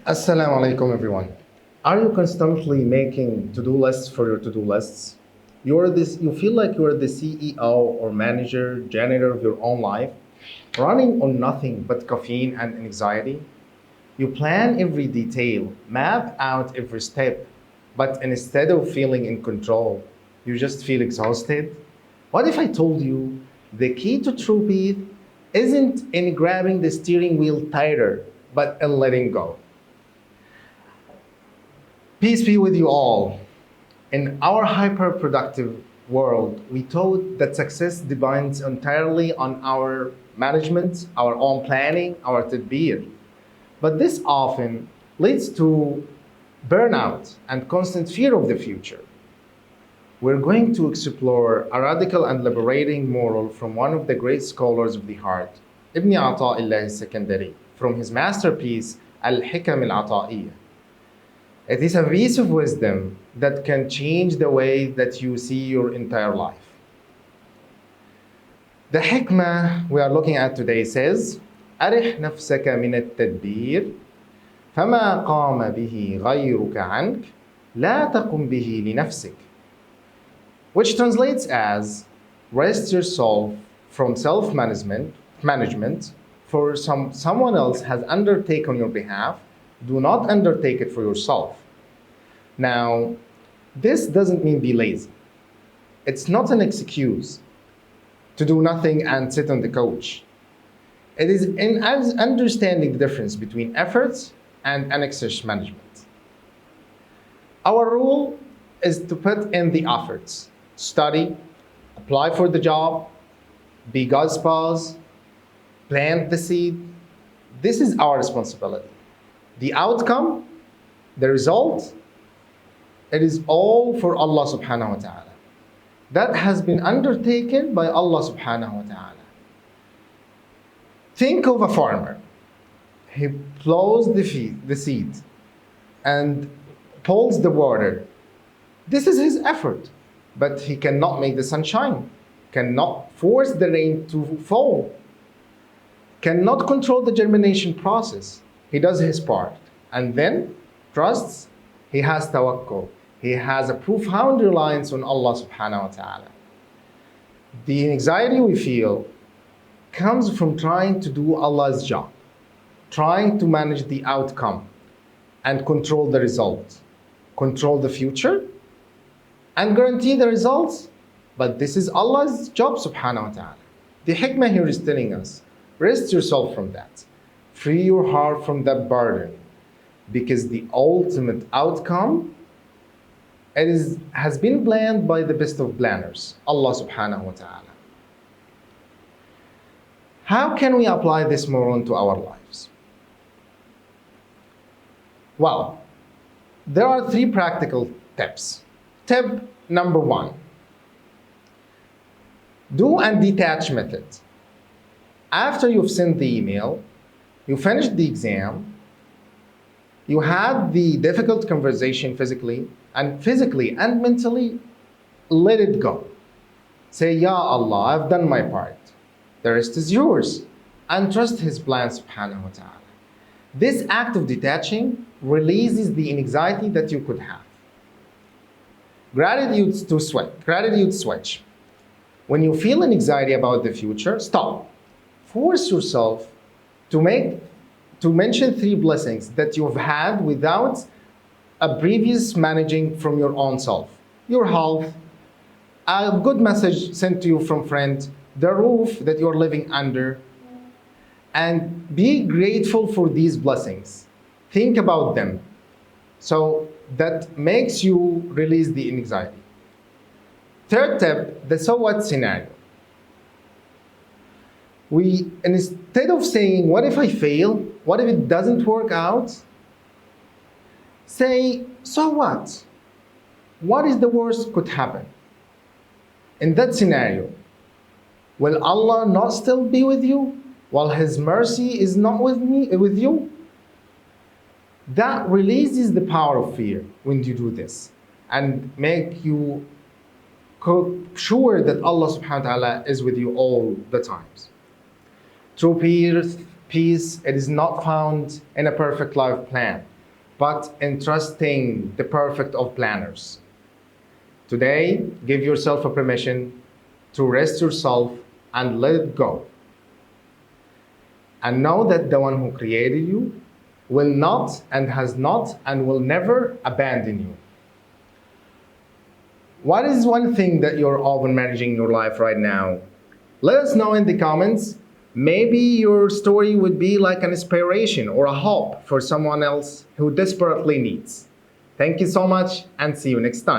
Assalamu alaikum, everyone. Are you constantly making to-do lists for your to-do lists? You feel like you're the CEO or manager, janitor of your own life, running on nothing but caffeine and anxiety. You plan every detail, map out every step, but instead of feeling in control, you just feel exhausted. What if I told you the key to true peace isn't in grabbing the steering wheel tighter, but in letting go? Peace be with you all. In our hyper productive world, we thought that success depends entirely on our management, our own planning, our tadbir. But this often leads to burnout and constant fear of the future. We're going to explore a radical and liberating moral from one of the great scholars of the heart, Ibn Ata al-Iskandari, from his masterpiece, Al-Hikam al-Ata'iyya. It is a piece of wisdom that can change the way that you see your entire life. The hikmah we are looking at today says, أرح نفسك من التدبير فما قام به غيرك عنك لا تقم به لنفسك. Which translates as, rest yourself from self-management for someone else has undertaken on your behalf. Do not undertake it for yourself. Now, this doesn't mean be lazy. It's not an excuse to do nothing and sit on the couch. It is in understanding the difference between efforts and anxious management. Our rule is to put in the efforts, study, apply for the job, be God's spouse, plant the seed. This is our responsibility. The outcome, the result, it is all for Allah subhanahu wa ta'ala. That has been undertaken by Allah subhanahu wa ta'ala. Think of a farmer. He plows the seed and pulls the water. This is his effort, but he cannot make the sun shine, cannot force the rain to fall, cannot control the germination process. He does his part and then trusts. He has tawakkul. He has a profound reliance on Allah subhanahu wa ta'ala. The anxiety we feel comes from trying to do Allah's job, trying to manage the outcome and control the result, control the future and guarantee the results. But this is Allah's job subhanahu wa ta'ala. The hikmah here is telling us, rest yourself from that. Free your heart from that burden, because the ultimate outcome has been planned by the best of planners, Allah subhanahu wa ta'ala. How can we apply this moral into our lives? Well, there are 3 practical tips. Tip number 1, do and detach method. After you've sent the email, you finished the exam, you had the difficult conversation physically and mentally, let it go. Say, Ya Allah, I've done my part. The rest is yours. And trust His plan subhanahu wa ta'ala. This act of detaching releases the anxiety that you could have. Gratitude switch. When you feel an anxiety about the future, stop. Force yourself to mention 3 blessings that you've had without a previous managing from your own self. Your health, a good message sent to you from friend, the roof that you're living under, and be grateful for these blessings. Think about them. So that makes you release the anxiety. 3rd tip, the so what scenario. Instead of saying, what if I fail? What if it doesn't work out? Say, so what? What is the worst could happen? In that scenario, will Allah not still be with you while His mercy is not with you? That releases the power of fear when you do this and make you sure that Allah subhanahu wa ta'ala is with you all the times. True peace, it is not found in a perfect life plan. but entrusting the perfect of planners. Today, give yourself a permission to rest yourself and let it go. And know that the one who created you will not and has not and will never abandon you. What is one thing that you're often managing in your life right now? Let us know in the comments. Maybe your story would be like an inspiration or a hope for someone else who desperately needs. Thank you so much and see you next time.